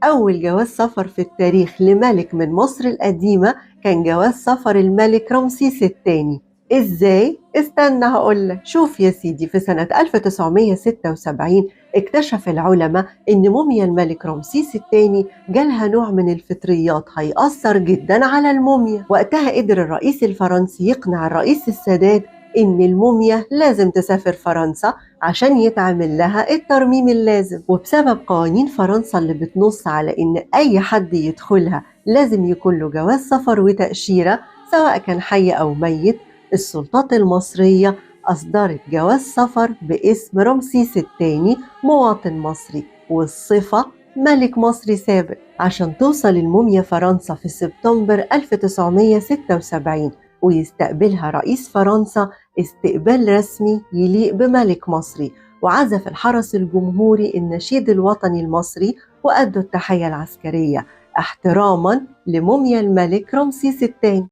أول جواز سفر في التاريخ لملك من مصر القديمة كان جواز سفر الملك رمسيس الثاني. إزاي؟ استنى هقولك. شوف يا سيدي، في سنة 1976 اكتشف العلماء إن موميا الملك رمسيس الثاني جالها نوع من الفطريات هيأثر جدا على الموميا. وقتها قدر الرئيس الفرنسي يقنع الرئيس السادات إن الموميا لازم تسافر فرنسا عشان يتعمل لها الترميم اللازم. وبسبب قوانين فرنسا اللي بتنص على إن أي حد يدخلها لازم يكون له جواز سفر وتأشيرة سواء كان حي أو ميت، السلطات المصرية أصدرت جواز سفر باسم رمسيس الثاني مواطن مصري، والصفة ملك مصري سابق، عشان توصل الموميا فرنسا في سبتمبر 1976 ويستقبلها رئيس فرنسا استقبال رسمي يليق بملك مصري. وعزف الحرس الجمهوري النشيد الوطني المصري وأدوا التحية العسكرية احتراما لموميا الملك رمسيس الثاني.